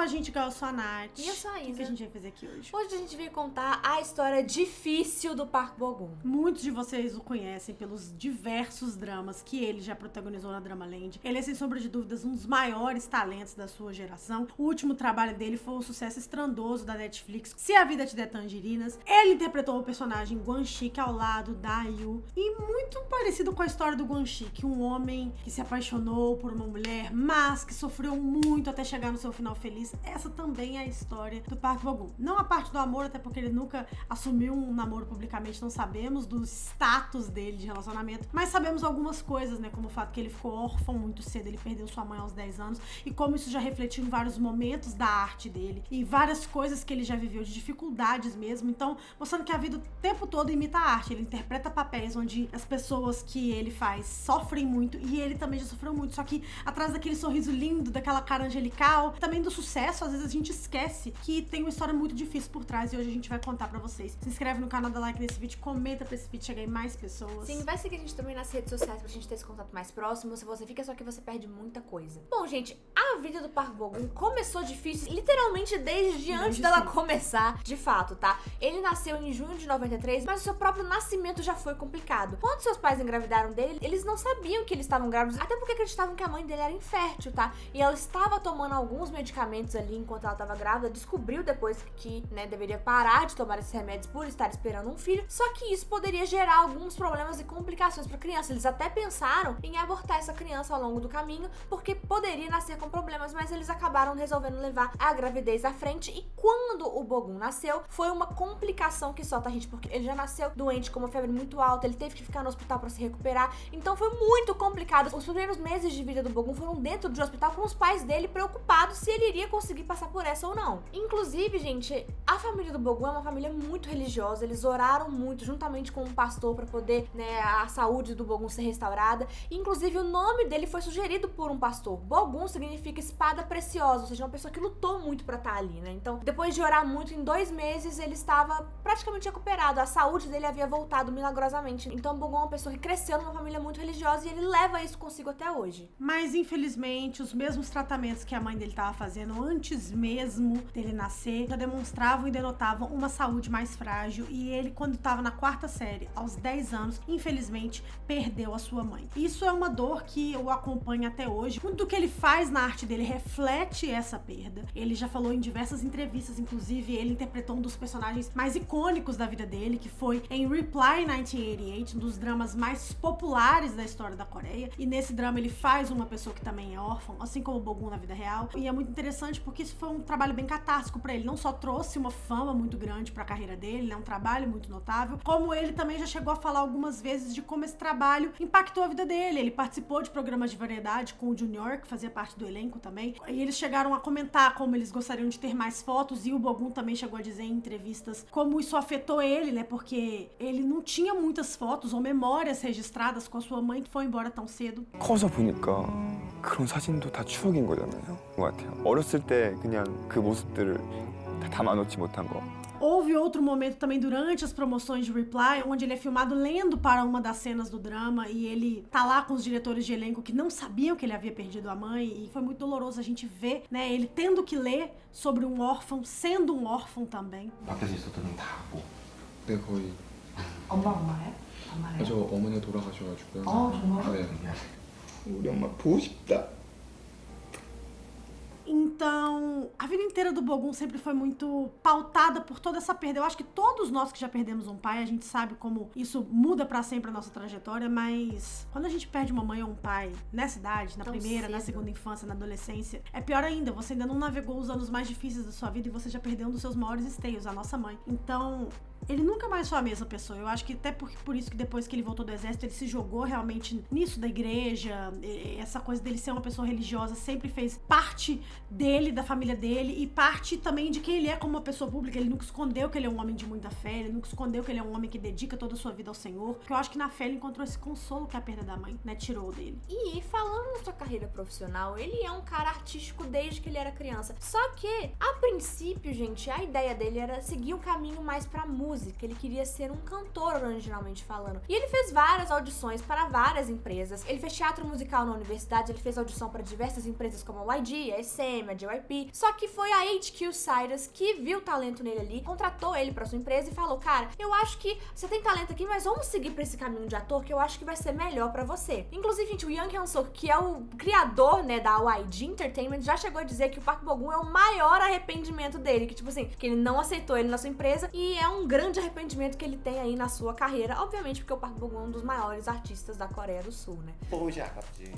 a gente, igual eu sou a Nath. E eu sou a Isa. O que a gente vai fazer aqui hoje? Hoje a gente veio contar a história difícil do Park Bo-gum. Muitos de vocês o conhecem pelos diversos dramas que ele já protagonizou na Dramaland. Ele é, sem sombra de dúvidas, um dos maiores talentos da sua geração. O último trabalho dele foi um sucesso estrondoso da Netflix, Se a Vida Te Der Tangerinas. Ele interpretou o personagem Guan-Xi ao lado da Yu. E muito parecido com a história do Guan-Xi, um homem que se apaixonou por uma mulher, mas que sofreu muito até chegar no seu final feliz. Essa também é a história do Park Bo-gum. Não a parte do amor, até porque ele nunca assumiu um namoro publicamente, não sabemos do status dele de relacionamento, mas sabemos algumas coisas, né, como o fato que ele ficou órfão muito cedo, ele perdeu sua mãe aos 10 anos, e como isso já refletiu em vários momentos da arte dele, e várias coisas que ele já viveu, de dificuldades mesmo. Então, mostrando que a vida o tempo todo imita a arte, ele interpreta papéis onde as pessoas que ele faz sofrem muito, e ele também já sofreu muito, só que atrás daquele sorriso lindo, daquela cara angelical, também do sucesso, às vezes a gente esquece que tem uma história muito difícil por trás, e hoje a gente vai contar pra vocês. Se inscreve no canal, dá like nesse vídeo, comenta pra esse vídeo chegar em mais pessoas. Sim, vai seguir a gente também nas redes sociais pra gente ter esse contato mais próximo. Se você fica, só que você perde muita coisa. Bom, gente, a vida do Park Bo-gum começou difícil, literalmente desde antes dela começar, de fato, tá? Ele nasceu em junho de 93, mas o seu próprio nascimento já foi complicado. Quando seus pais engravidaram dele, eles não sabiam que eles estavam grávidos, até porque acreditavam que a mãe dele era infértil, tá? E ela estava tomando alguns medicamentos ali enquanto ela estava grávida, descobriu depois que, né, deveria parar de tomar esses remédios por estar esperando um filho, só que isso poderia gerar alguns problemas e complicações pra criança. Eles até pensaram em abortar essa criança ao longo do caminho, porque poderia nascer com problemas, mas eles acabaram resolvendo levar a gravidez à frente, e quando o Bo-gum nasceu, foi uma complicação que só, tá, gente? Porque ele já nasceu doente, com uma febre muito alta, ele teve que ficar no hospital pra se recuperar, então foi muito complicado. Os primeiros meses de vida do Bo-gum foram dentro de um hospital com os pais dele preocupados se ele iria conseguir passar por essa ou não. Inclusive, gente, a família do Bo-gum é uma família muito religiosa, eles oraram muito juntamente com um pastor pra poder, né, a saúde do Bo-gum ser restaurada. Inclusive, o nome dele foi sugerido por um pastor. Bo-gum significa espada preciosa, ou seja, uma pessoa que lutou muito pra estar ali, né? Então, depois de orar muito, em 2 meses, ele estava praticamente recuperado. A saúde dele havia voltado milagrosamente. Então, Bo-gum é uma pessoa que cresceu numa família muito religiosa e ele leva isso consigo até hoje. Mas, infelizmente, os mesmos tratamentos que a mãe dele estava fazendo antes mesmo dele nascer já demonstravam e denotavam uma saúde mais frágil, e ele, quando estava na 4ª série, aos 10 anos, infelizmente, perdeu a sua mãe. Isso é uma dor que o acompanha até hoje. Muito do que ele faz na arte dele reflete essa perda. Ele já falou em diversas entrevistas, inclusive ele interpretou um dos personagens mais icônicos da vida dele, que foi em Reply 1988, um dos dramas mais populares da história da Coreia, e nesse drama ele faz uma pessoa que também é órfã, assim como o Bo-gum na vida real, e é muito interessante porque isso foi um trabalho bem catártico pra ele, não só trouxe uma fama muito grande pra carreira dele, né, um trabalho muito notável, como ele também já chegou a falar algumas vezes de como esse trabalho impactou a vida dele. Ele participou de programas de variedade com o Junior, que fazia parte do elenco também, e eles chegaram a comentar como eles gostariam de ter mais fotos, e o Bo-gum também chegou a dizer em entrevistas como isso afetou ele, né, porque ele não tinha muitas fotos ou memórias registradas com a sua mãe, que foi embora tão cedo. 커서 보니까 그런 사진도 다 추억인 거잖아요. 것 같아요. 어렸을 때 그냥 그 모습들을 다 담아놓지 못한 거. Houve outro momento também durante as promoções de Reply, onde ele é filmado lendo para uma das cenas do drama, e ele tá lá com os diretores de elenco que não sabiam que ele havia perdido a mãe, e foi muito doloroso a gente ver, né, ele tendo que ler sobre um órfão, sendo um órfão também. 밖에서 있었던 건 다 알고. 네, 거의. 엄마예요? 엄마예요? 저 어머니가 돌아가셔가지고요. 정말요? 네. 우리 엄마 보고 싶다. Então, a vida inteira do Bo-gum sempre foi muito pautada por toda essa perda. Eu acho que todos nós que já perdemos um pai, a gente sabe como isso muda pra sempre a nossa trajetória, mas quando a gente perde uma mãe ou um pai nessa idade, na Tão primeira, cedo. na segunda infância, na adolescência, é pior ainda. Você ainda não navegou os anos mais difíceis da sua vida e você já perdeu um dos seus maiores esteios, a nossa mãe. Então, ele nunca mais foi a mesma pessoa. Eu acho que até por isso que depois que ele voltou do exército, ele se jogou realmente nisso da igreja. Essa coisa dele ser uma pessoa religiosa sempre fez parte dele, da família dele, e parte também de quem ele é como uma pessoa pública. Ele nunca escondeu que ele é um homem de muita fé, ele nunca escondeu que ele é um homem que dedica toda a sua vida ao Senhor, porque eu acho que na fé ele encontrou esse consolo que a perda da mãe, né, tirou dele. E falando na sua carreira profissional, ele é um cara artístico desde que ele era criança. Só que, a princípio, gente, a ideia dele era seguir um caminho mais pra música. música, ele queria ser um cantor originalmente falando. E ele fez várias audições para várias empresas. Ele fez teatro musical na universidade, ele fez audição para diversas empresas como a YG, a SM, a JYP. Só que foi a HQ Cyrus que viu o talento nele ali, contratou ele pra sua empresa e falou: cara, eu acho que você tem talento aqui, mas vamos seguir pra esse caminho de ator que eu acho que vai ser melhor pra você. Inclusive, gente, o Young Hyun-suk, que é o criador, né, da YG Entertainment, já chegou a dizer que o Park Bo-gum é o maior arrependimento dele, que tipo assim, que ele não aceitou ele na sua empresa, e é um grande arrependimento que ele tem aí na sua carreira, obviamente porque o Park Bo-gum é um dos maiores artistas da Coreia do Sul, né? 보호자 아깝지.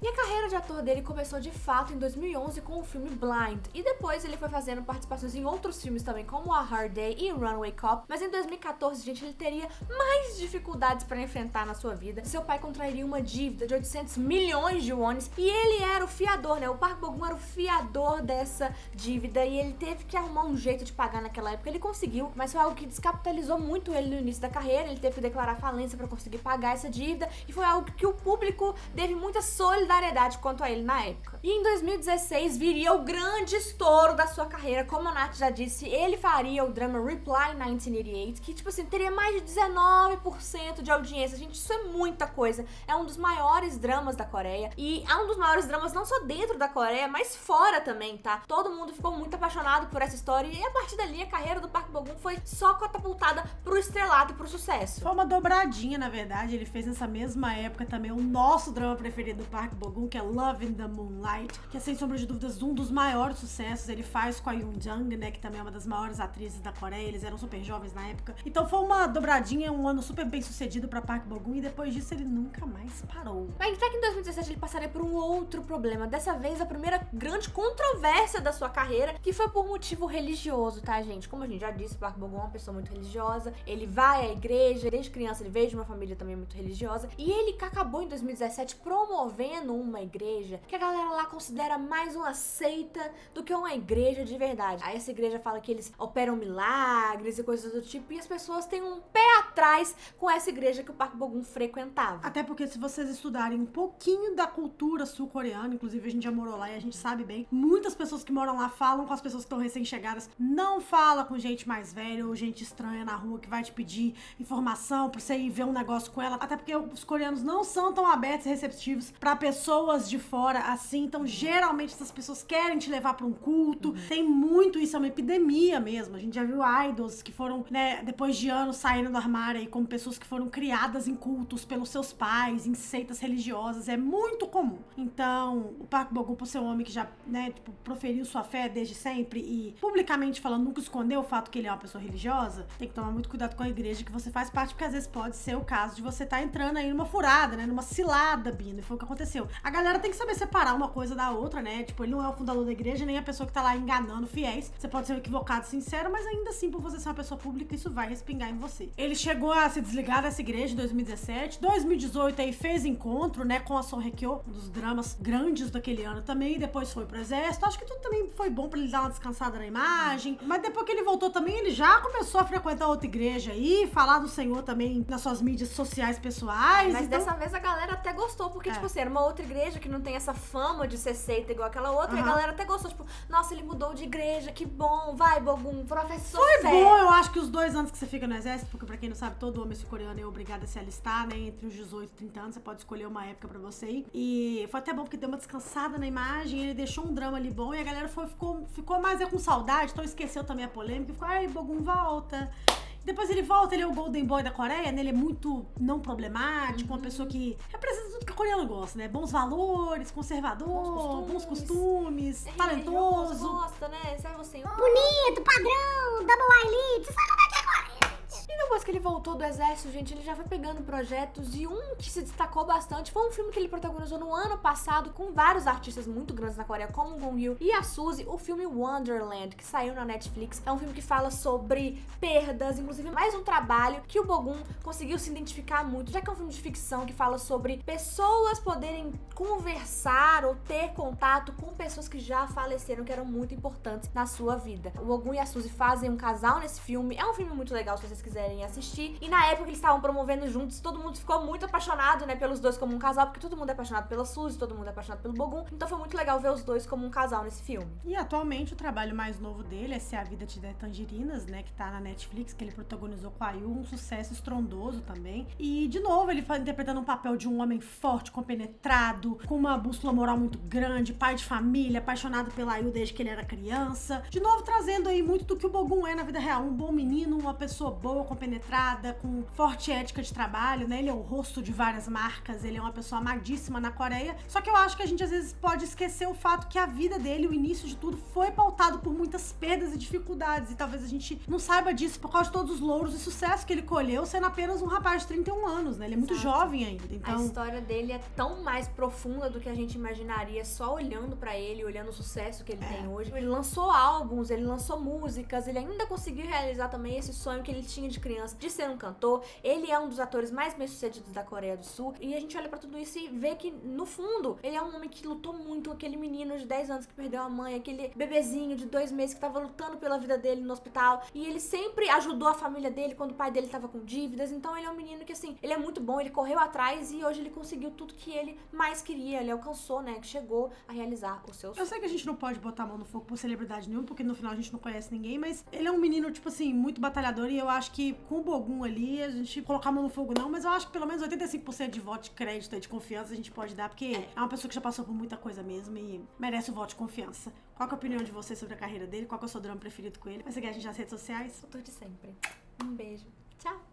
E a carreira de ator dele começou de fato em 2011 com o filme Blind, e depois ele foi fazendo participações em outros filmes também, como A Hard Day e Runaway Cop, mas em 2014, gente, ele teria mais dificuldades para enfrentar na sua vida. Seu pai contrairia uma dívida de 800 milhões de wones, e ele era o fiador, né? O Park Bo-gum era o fiador dessa dívida, e ele teve que arrumar um jeito de pagar naquela época. Ele conseguiu, mas foi algo que descapitalizou muito ele no início da carreira. Ele teve que declarar falência para conseguir pagar essa dívida, e foi algo que o público teve muita solidariedade quanto a ele na época. E em 2016 viria o grande estouro da sua carreira, como a Nath já disse, ele faria o drama Reply 1988, que tipo assim, teria mais de 19% de audiência. Gente, isso é muita coisa. É um dos maiores dramas da Coreia, e é um dos maiores dramas não só dentro da Coreia, mas fora também, tá? Todo mundo ficou muito apaixonado por essa história, e a partir dali a carreira do Park Bo-gum foi só catapultada pro estrelato e pro sucesso. Foi uma dobradinha, na verdade. Ele fez nessa mesma época também o nosso drama preferido do Park Bo-gum, que é Love in the Moonlight, que é sem sombra de dúvidas um dos maiores sucessos. Ele faz com a Yoon Jung, né, que também é uma das maiores atrizes da Coreia. Eles eram super jovens na época. Então foi uma dobradinha, um ano super bem sucedido pra Park Bo-gum, e depois disso ele nunca mais parou. Mas até que em 2017 ele passaria por um outro problema. Dessa vez a primeira grande controvérsia da sua carreira, que foi por motivo religioso, tá, gente? Como a gente já disse, o Park Bo-gum é uma pessoa muito religiosa. Ele vai à igreja, desde criança ele veio de uma família também muito religiosa. E ele acabou em 2017 promovendo uma igreja que a galera lá considera mais uma seita do que uma igreja de verdade. Aí essa igreja fala que eles operam milagres e coisas do tipo, e as pessoas têm um pé atrás com essa igreja que o Park Bo-gum frequentava. Até porque se vocês estudarem um pouquinho da cultura sul-coreana, inclusive a gente já morou lá e a gente sabe bem, muitas pessoas que moram lá falam com as pessoas que estão recém-chegadas, não fala com gente mais velha ou gente estranha na rua que vai te pedir informação pra você ir ver um negócio com ela, até porque os coreanos não são tão abertos e receptivos pra pessoas de fora assim, então geralmente essas pessoas querem te levar pra um culto, tem muito isso, é uma epidemia mesmo. A gente já viu idols que foram, né, depois de anos saindo do armário aí como pessoas que foram criadas em cultos pelos seus pais, em seitas religiosas, é muito comum. Então, o Park Bo-gum, por ser um homem que já, né, tipo, proferiu sua fé desde sempre e publicamente falando, nunca escondeu o fato que ele é uma pessoa religiosa, tem que tomar muito cuidado com a igreja que você faz parte, porque às vezes pode ser o caso de você estar entrando aí numa furada, né, numa cilada, Bino, e foi o que aconteceu. A galera tem que saber separar uma coisa da outra, né, tipo, ele não é o fundador da igreja, nem a pessoa que tá lá enganando fiéis. Você pode ser um equivocado sincero, mas ainda assim, por você ser uma pessoa pública, isso vai respingar em você. Ele chegou a se desligar dessa igreja em 2017, 2018 aí fez encontro, né, com a Son Hye-kyo, um dos dramas grandes daquele ano também, e depois foi pro exército. Acho que tudo também foi bom pra ele dar uma descansada na imagem, mas depois que ele voltou também, ele já começou a frequentar outra igreja aí, falar do Senhor também nas suas mídias sociais pessoais. Mas então... dessa vez a galera até gostou, porque, tipo assim, era uma outra igreja que não tem essa fama de ser seita igual aquela outra, e a galera até gostou, tipo, nossa, ele mudou de igreja, que bom, vai, Bo-gum, professor. Foi bom, eu acho que os 2 anos que você fica no exército, porque pra quem não sabe, todo homem sul-coreano é obrigado a se alistar, né, entre os 18 e 30 anos, você pode escolher uma época pra você ir, e foi até bom porque deu uma descansada na imagem, ele deixou um drama ali bom, e a galera ficou mais com saudade, então esqueceu também a polêmica, ficou, ai, Bo-gum volta. Depois ele volta, ele é o Golden Boy da Coreia, né? Ele é muito não problemático, uma pessoa que representa tudo que o coreano gosta, né? Bons valores, conservador, bons costumes, talentoso. Gosta, né? Serve o Senhor. Bonito, padrão, double eyelid, você sabe como é que é Coreia? E depois que ele voltou do exército, gente, ele já foi pegando projetos, e um que se destacou bastante foi um filme que ele protagonizou no ano passado com vários artistas muito grandes na Coreia, como o Gong-yoo e a Suzy, o filme Wonderland, que saiu na Netflix. É um filme que fala sobre perdas, inclusive mais um trabalho que o Bo-gum conseguiu se identificar muito, já que é um filme de ficção que fala sobre pessoas poderem conversar ou ter contato com pessoas que já faleceram, que eram muito importantes na sua vida. O Bo-gum e a Suzy fazem um casal nesse filme, é um filme muito legal se vocês quiserem também assistir. E na época que eles estavam promovendo juntos, todo mundo ficou muito apaixonado, né, pelos dois como um casal, porque todo mundo é apaixonado pela Suzy, todo mundo é apaixonado pelo Bogum. Então foi muito legal ver os dois como um casal nesse filme. E atualmente o trabalho mais novo dele é Se a Vida Te Der Tangerinas, né, que tá na Netflix, que ele protagonizou com a Ayu, um sucesso estrondoso também. E, de novo, ele interpretando um papel de um homem forte, compenetrado, com uma bússola moral muito grande, pai de família, apaixonado pela Ayu desde que ele era criança. De novo, trazendo aí muito do que o Bogum é na vida real, um bom menino, uma pessoa boa, compenetrada, com forte ética de trabalho, né, ele é o rosto de várias marcas, ele é uma pessoa amadíssima na Coreia. Só que eu acho que a gente às vezes pode esquecer o fato que a vida dele, o início de tudo, foi pautado por muitas perdas e dificuldades, e talvez a gente não saiba disso por causa de todos os louros e sucesso que ele colheu, sendo apenas um rapaz de 31 anos, né? Ele é muito jovem ainda, então... A história dele é tão mais profunda do que a gente imaginaria só olhando pra ele, olhando o sucesso que ele tem hoje. Ele lançou álbuns, ele lançou músicas, ele ainda conseguiu realizar também esse sonho que ele tinha de criança, de ser um cantor. Ele é um dos atores mais bem-sucedidos da Coreia do Sul, e a gente olha pra tudo isso e vê que, no fundo, ele é um homem que lutou muito, aquele menino de 10 anos que perdeu a mãe, aquele bebezinho de 2 meses que tava lutando pela vida dele no hospital, e ele sempre ajudou a família dele quando o pai dele tava com dívidas. Então ele é um menino que, assim, ele é muito bom, ele correu atrás e hoje ele conseguiu tudo que ele mais queria, ele alcançou, né, que chegou a realizar os seus Eu sei que a gente não pode botar a mão no fogo por celebridade nenhuma, porque no final a gente não conhece ninguém, mas ele é um menino, tipo assim, muito batalhador, e eu acho que com o Bogum ali, a gente colocar a mão no fogo não, mas eu acho que pelo menos 85% de voto de crédito e de confiança a gente pode dar, porque é uma pessoa que já passou por muita coisa mesmo e merece o voto de confiança. Qual que é a opinião de vocês sobre a carreira dele? Qual que é o seu drama preferido com ele? Vai seguir a gente nas redes sociais? tudo de sempre. Um beijo. Tchau!